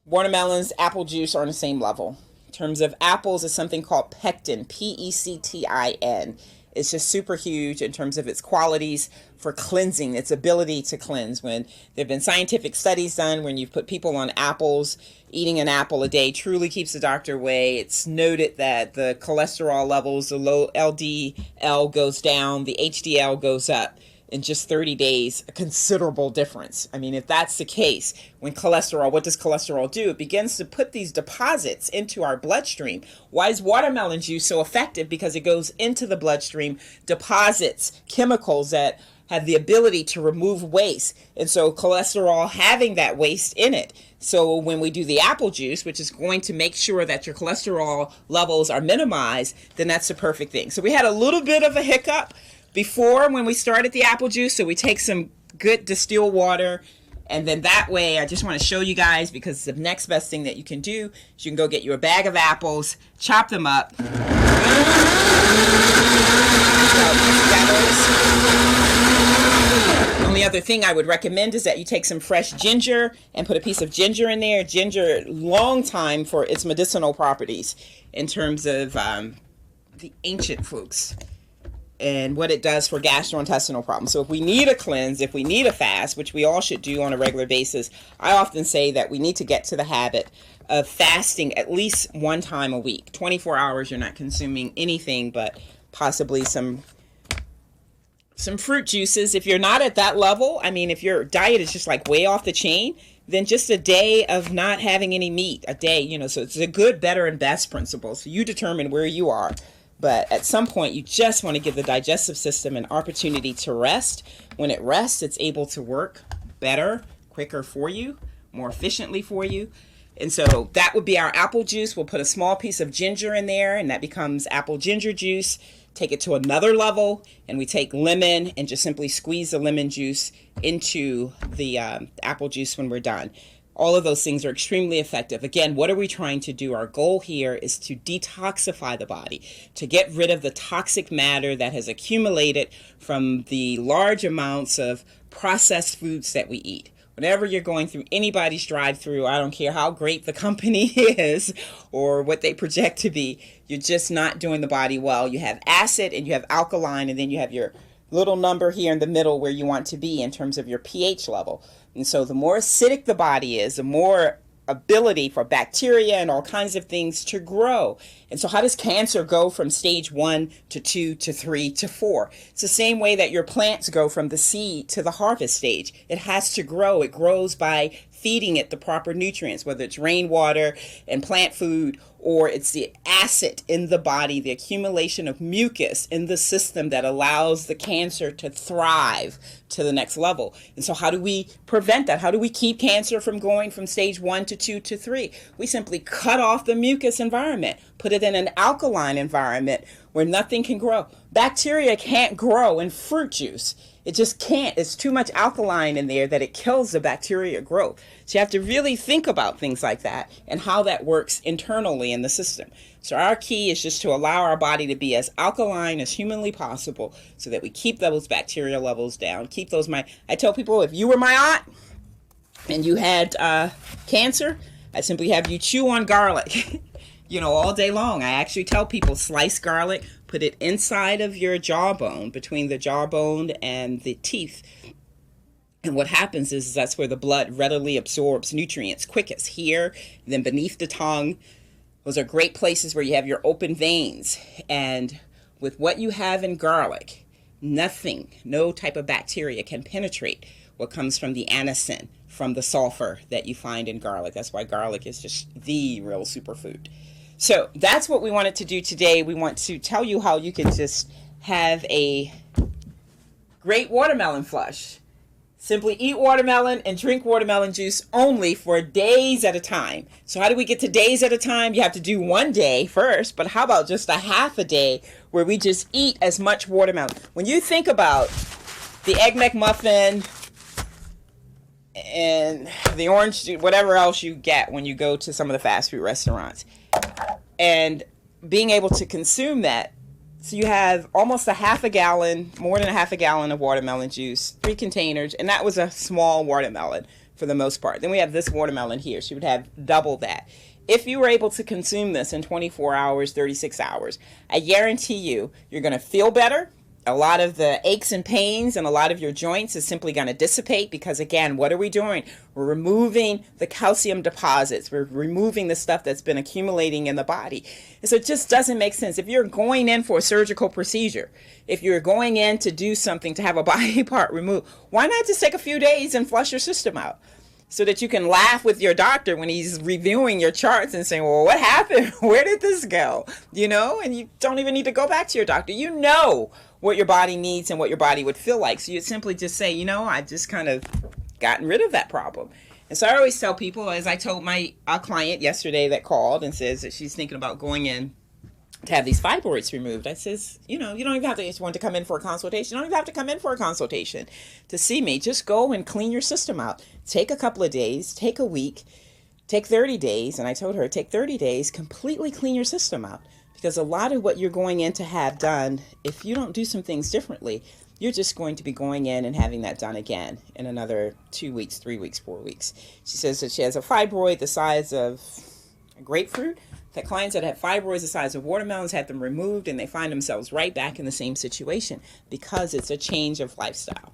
Watermelons, apple juice are on the same level. In terms of apples, it's something called pectin, P-E-C-T-I-N. It's just super huge in terms of its qualities for cleansing, its ability to cleanse. When there have been scientific studies done when you've put people on apples, eating an apple a day truly keeps the doctor away. It's noted that the cholesterol levels, the low LDL goes down, the HDL goes up in just 30 days, a considerable difference. I mean, if that's the case, when cholesterol, what does cholesterol do? It begins to put these deposits into our bloodstream. Why is watermelon juice so effective? Because it goes into the bloodstream, deposits chemicals that have the ability to remove waste. And so cholesterol having that waste in it. So when we do the apple juice, which is going to make sure that your cholesterol levels are minimized, then that's the perfect thing. So we had a little bit of a hiccup before when we started the apple juice. So we take some good distilled water, and then that way I just want to show you guys, because the next best thing that you can do is you can go get you a bag of apples, chop them up. The only other thing I would recommend is that you take some fresh ginger and put a piece of ginger in there. Ginger, long time for its medicinal properties in terms of the ancient folks and what it does for gastrointestinal problems. So if we need a cleanse, if we need a fast, which we all should do on a regular basis, I often say that we need to get to the habit of fasting at least one time a week. 24 hours you're not consuming anything but possibly some fruit juices. If you're not at that level, I mean, if your diet is just like way off the chain, than just a day of not having any meat, a day, so it's a good, better, and best principle. So you determine where you are. But at some point, you just want to give the digestive system an opportunity to rest. When it rests, it's able to work better, quicker for you, more efficiently for you. And so that would be our apple juice. We'll put a small piece of ginger in there, and that becomes apple ginger juice. Take it to another level, and we take lemon and just simply squeeze the lemon juice into the apple juice when we're done. All of those things are extremely effective. Again, what are we trying to do? Our goal here is to detoxify the body, to get rid of the toxic matter that has accumulated from the large amounts of processed foods that we eat. Whenever you're going through anybody's drive-through, I don't care how great the company is or what they project to be, you're just not doing the body well. You have acid and you have alkaline, and then you have your little number here in the middle where you want to be in terms of your pH level. And so the more acidic the body is, the more ability for bacteria and all kinds of things to grow. And so how does cancer go from stage 1 to 2 to 3 to 4? It's the same way that your plants go from the seed to the harvest stage. It has to grow. It grows by feeding it the proper nutrients, whether it's rainwater and plant food, or it's the acid in the body, the accumulation of mucus in the system that allows the cancer to thrive to the next level. And so how do we prevent that? How do we keep cancer from going from stage 1 to 2 to 3? We simply cut off the mucus environment, put it in an alkaline environment where nothing can grow. Bacteria can't grow in fruit juice. It just can't. It's too much alkaline in there that it kills the bacteria growth. So you have to really think about things like that and how that works internally in the system. So our key is just to allow our body to be as alkaline as humanly possible so that we keep those bacteria levels down. Keep those. I tell people, if you were my aunt and you had cancer, I'd simply have you chew on garlic. All day long. I actually tell people slice garlic, put it inside of your jawbone, between the jawbone and the teeth. And what happens is that's where the blood readily absorbs nutrients quickest, here, then beneath the tongue. Those are great places where you have your open veins. And with what you have in garlic, nothing, no type of bacteria can penetrate what comes from the anisin, from the sulfur that you find in garlic. That's why garlic is just the real superfood. So that's what we wanted to do today. We want to tell you how you can just have a great watermelon flush. Simply eat watermelon and drink watermelon juice only for days at a time. So how do we get to days at a time? You have to do one day first, but how about just a half a day where we just eat as much watermelon? When you think about the Egg McMuffin and the orange juice, whatever else you get when you go to some of the fast food restaurants, and being able to consume that, so you have almost a half a gallon, more than a half a gallon of watermelon juice, 3 containers, and that was a small watermelon for the most part. Then we have this watermelon here, so you would have double that. If you were able to consume this in 24 hours, 36 hours, I guarantee you, you're going to feel better. A lot of the aches and pains and a lot of your joints is simply going to dissipate because, again, what are we doing? We're removing the calcium deposits. We're removing the stuff that's been accumulating in the body. And so it just doesn't make sense. If you're going in for a surgical procedure, if you're going in to do something to have a body part removed, why not just take a few days and flush your system out? So that you can laugh with your doctor when he's reviewing your charts and saying, well, what happened? Where did this go? And you don't even need to go back to your doctor. You know what your body needs and what your body would feel like. So you'd simply just say, I've just kind of gotten rid of that problem. And so I always tell people, as I told my client yesterday that called and says that she's thinking about going in to have these fibroids removed. I says, you don't even have to want to come in for a consultation. You don't even have to come in for a consultation to see me. Just go and clean your system out. Take a couple of days, take a week, take 30 days. And I told her, take 30 days, completely clean your system out. Because a lot of what you're going in to have done, if you don't do some things differently, you're just going to be going in and having that done again in another 2 weeks, 3 weeks, 4 weeks. She says that she has a fibroid the size of a grapefruit. That clients that have fibroids the size of watermelons had them removed, and they find themselves right back in the same situation because it's a change of lifestyle.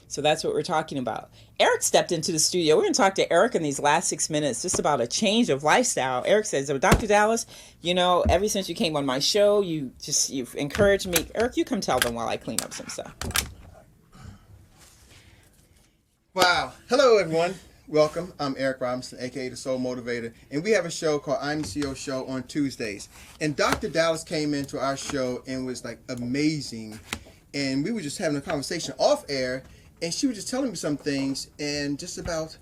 So that's what we're talking about. Eric stepped into the studio. We're going to talk to Eric in these last 6 minutes just about a change of lifestyle. Eric says, Dr. Dallas, ever since you came on my show, you've encouraged me. Eric, you come tell them while I clean up some stuff. Wow. Hello, everyone. welcome. I'm Eric Robinson, aka the Soul Motivator, and we have a show called I'm the CEO Show on Tuesdays. And Dr. Dallas came into our show and was like amazing, and we were just having a conversation off air, and she was just telling me some things and just about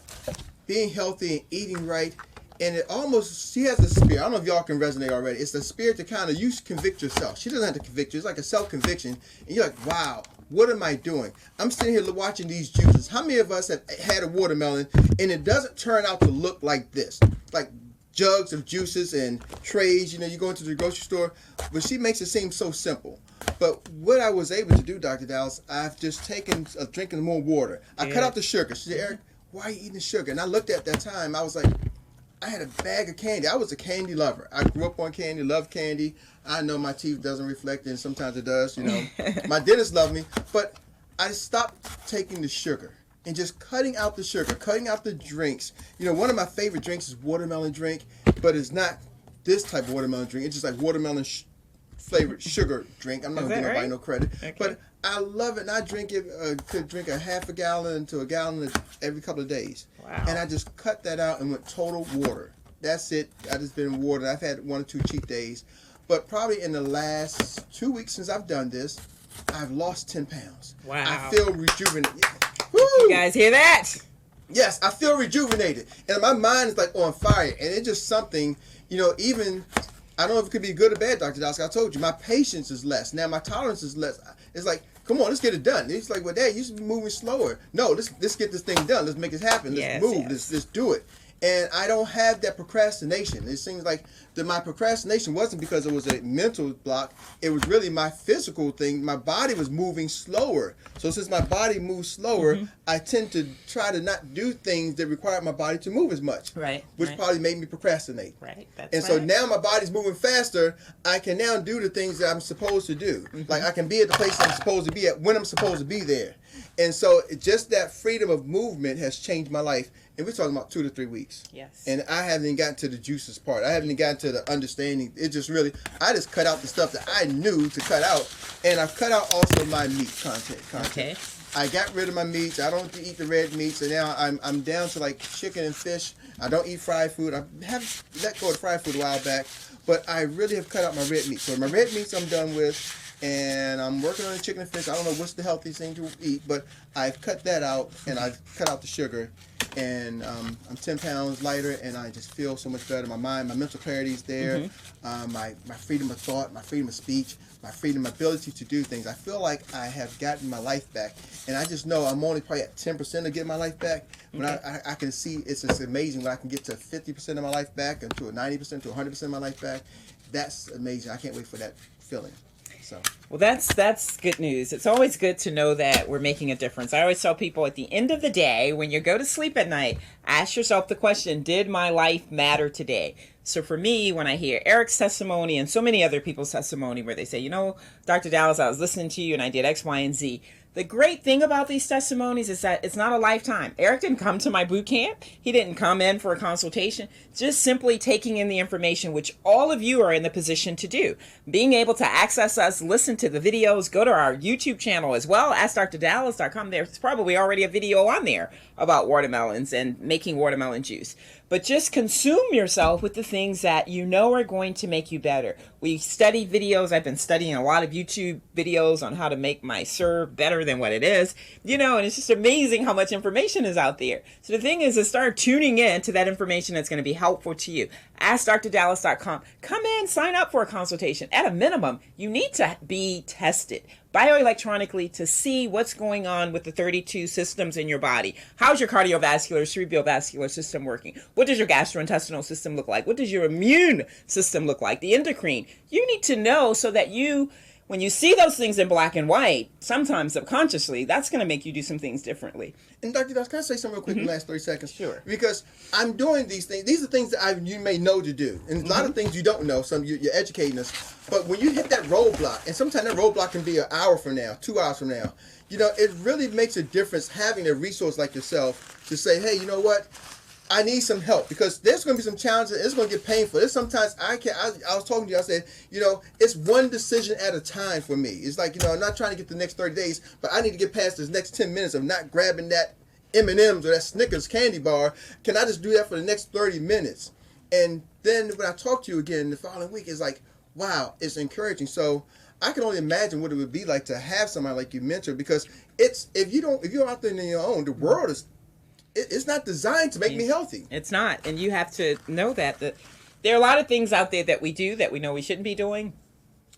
being healthy and eating right. And it almost, she has a spirit. I don't know if y'all can resonate already. It's the spirit to kind of, you convict yourself. She doesn't have to convict you. It's like a self-conviction. And you're like, wow, what am I doing? I'm sitting here watching these juices. How many of us have had a watermelon and it doesn't turn out to look like this? Like jugs of juices and trays, you go into the grocery store. But she makes it seem so simple. But what I was able to do, Dr. Dallas, I've just taken drinking more water. I cut out the sugar. She said, Eric, why are you eating sugar? And I looked at that time, I was like, I had a bag of candy. I was a candy lover. I grew up on candy, loved candy. I know my teeth doesn't reflect it, and sometimes it does, My dentist loved me. But I stopped taking the sugar and just cutting out the sugar, cutting out the drinks. One of my favorite drinks is watermelon drink, but it's not this type of watermelon drink. It's just like watermelon flavored sugar drink. I'm not going to give nobody no credit. Okay. But I love it, and I drink it. Could drink a half a gallon to a gallon every couple of days. Wow. And I just cut that out and went total water. That's it. I just been water. I've had 1 or 2 cheat days, but probably in the last 2 weeks since I've done this, I've lost 10 pounds. Wow. I feel rejuvenated. Woo! You guys hear that? Yes, I feel rejuvenated, and my mind is like on fire, and it's just something. Even I don't know if it could be good or bad, Dr. Dallas. I told you my patience is less now. My tolerance is less. It's like, come on, let's get it done. It's like, well, Dad, you should be moving slower. No, let's get this thing done. Let's make it happen. Let's move. Yes. Let's do it. And I don't have that procrastination. It seems like my procrastination wasn't because it was a mental block. It was really my physical thing. My body was moving slower. So since my body moves slower, I tend to try to not do things that require my body to move as much. Right. Which probably made me procrastinate. Right. So now my body's moving faster. I can now do the things that I'm supposed to do. Like I can be at the place I'm supposed to be at when I'm supposed to be there. And so just that freedom of movement has changed my life. And we're talking about 2 to 3 weeks. Yes. And I haven't even gotten to the juices part. I haven't even gotten to the understanding. It just really, I just cut out the stuff that I knew to cut out. And I've cut out also my meat content. Okay. I got rid of my meats. I don't eat the red meats. And now I'm down to like chicken and fish. I don't eat fried food. I have let go of fried food a while back. But I really have cut out my red meat. So my red meats I'm done with. And I'm working on the chicken and fish. I don't know what's the healthiest thing to eat, but I've cut that out, and I've cut out the sugar, and I'm 10 pounds lighter, and I just feel so much better. My mind, my mental clarity is there, my freedom of thought, my freedom of speech, my freedom, ability to do things. I feel like I have gotten my life back, and I just know I'm only probably at 10% of getting my life back. But I can see it's just amazing when I can get to 50% of my life back, and to a 90%, to 100% of my life back. That's amazing. I can't wait for that feeling. Well, that's good news. It's always good to know that we're making a difference. I always tell people at the end of the day, when you go to sleep at night, ask yourself the question, did my life matter today? So for me, when I hear Eric's testimony and so many other people's testimony where they say, Dr. Dallas, I was listening to you and I did X, Y, and Z. The great thing about these testimonies is that it's not a lifetime. Eric didn't come to my boot camp. He didn't come in for a consultation. Just simply taking in the information, which all of you are in the position to do. Being able to access us, listen to the videos, go to our YouTube channel as well, AskDrDallas.com. There's probably already a video on there about watermelons and making watermelon juice. But just consume yourself with the things that you know are going to make you better. We study videos. I've been studying a lot of YouTube videos on how to make my serve better than what it is. And it's just amazing how much information is out there. So the thing is to start tuning in to that information that's going to be helpful to you. AskDrDallas.com. Come in, sign up for a consultation. At a minimum, you need to be tested bioelectronically to see what's going on with the 32 systems in your body. How's your cardiovascular, cerebrovascular system working? What does your gastrointestinal system look like? What does your immune system look like? The endocrine. You need to know so that when you see those things in black and white, sometimes subconsciously, that's going to make you do some things differently. And Dr. Dallas, can I say something real quick in the last 30 seconds? Sure. Because I'm doing these things. These are things that you may know to do. And a lot of things you don't know. Some you're educating us. But when you hit that roadblock, and sometimes that roadblock can be an hour from now, 2 hours from now, it really makes a difference having a resource like yourself to say, hey, you know what? I need some help, because there's going to be some challenges. It's going to get painful. There's sometimes I was talking to you. I said, it's one decision at a time for me. It's like, I'm not trying to get the next 30 days, but I need to get past this next 10 minutes of not grabbing that M&Ms or that Snickers candy bar? Can I just do that for the next 30 minutes? And then when I talk to you again the following week, it's like, wow, it's encouraging. So I can only imagine what it would be like to have somebody like you mentor, because it's if you're out there on your own, the world is it's not designed to make me healthy. It's not, and you have to know that there are a lot of things out there that we do that we know we shouldn't be doing,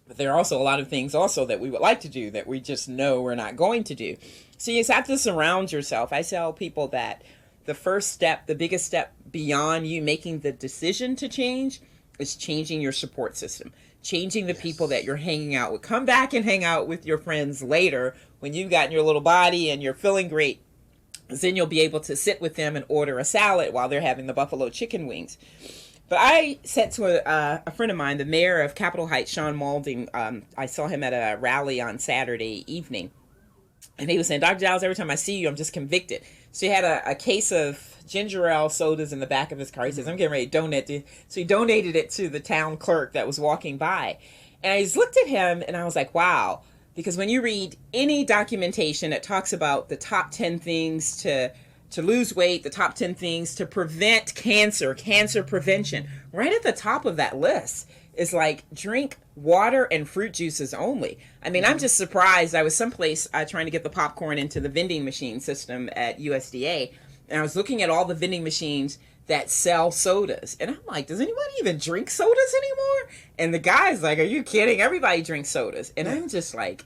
but there are also a lot of things also that we would like to do that we just know we're not going to do. So you just have to surround yourself. I tell people that the first step, the biggest step beyond you making the decision to change, is changing your support system, changing the people that you're hanging out with. Come back and hang out with your friends later when you've gotten your little body and you're feeling great. Then you'll be able to sit with them and order a salad while they're having the buffalo chicken wings. But I said to a friend of mine, the mayor of Capitol Heights, Sean Maulding, I saw him at a rally on Saturday evening. And he was saying, Dr. Dallas, every time I see you, I'm just convicted. So he had a case of ginger ale sodas in the back of his car. He says, I'm getting ready to donate it. So he donated it to the town clerk that was walking by. And I just looked at him and I was like, wow. Because when you read any documentation that talks about the top 10 things to lose weight, the top 10 things to prevent cancer prevention, right at the top of that list is like drink water and fruit juices only. I mean, I'm just surprised. I was someplace trying to get the popcorn into the vending machine system at USDA, and I was looking at all the vending machines that sell sodas. And I'm like, does anybody even drink sodas anymore? And the guy's like, are you kidding? Everybody drinks sodas. And I'm just like,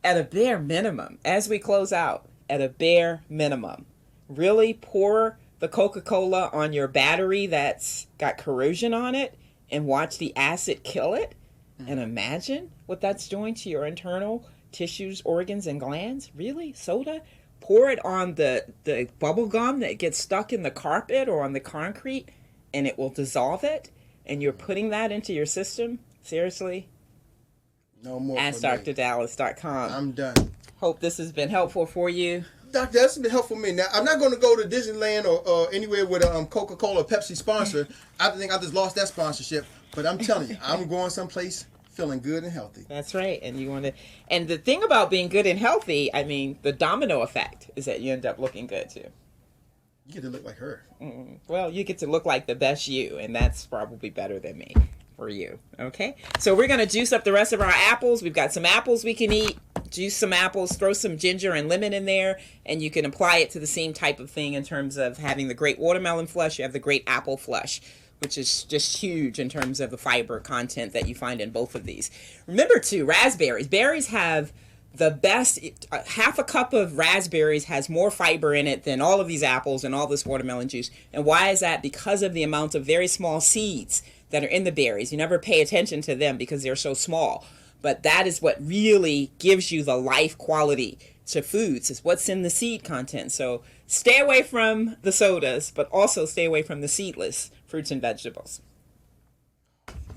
at a bare minimum, as we close out, at a bare minimum, really pour the Coca-Cola on your battery that's got corrosion on it and watch the acid kill it. And imagine what that's doing to your internal tissues, organs, and glands. Really? Soda? Pour it on the bubble gum that gets stuck in the carpet or on the concrete, and it will dissolve it. And you're putting that into your system? Seriously? No more. AskDrDallas.com. I'm done. Hope this has been helpful for you. Doctor, that's been helpful for me. Now, I'm not going to go to Disneyland or anywhere with a Coca-Cola or Pepsi sponsor. I think I just lost that sponsorship. But I'm telling you, I'm going someplace feeling good and healthy. That's right. And you want to, and the thing about being good and healthy, I mean, the domino effect is that you end up looking good too. You get to look like her. Well, you get to look like the best you, and that's probably better than me for you. Okay? So we're going to juice up the rest of our apples. We've got some apples we can eat. Juice some apples, throw some ginger and lemon in there, and you can apply it to the same type of thing in terms of having the great watermelon flesh. You have the great apple flesh, which is just huge in terms of the fiber content that you find in both of these. Remember too, raspberries. Berries have the best, half a cup of raspberries has more fiber in it than all of these apples and all this watermelon juice. And why is that? Because of the amount of very small seeds that are in the berries. You never pay attention to them because they're so small. But that is what really gives you the life quality to foods, is what's in the seed content. So stay away from the sodas, but also stay away from the seedless fruits and vegetables.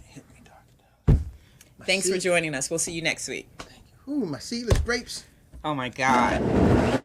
Hit me, Dr. Thanks for joining us. We'll see you next week. Ooh, my seedless grapes. Oh my God.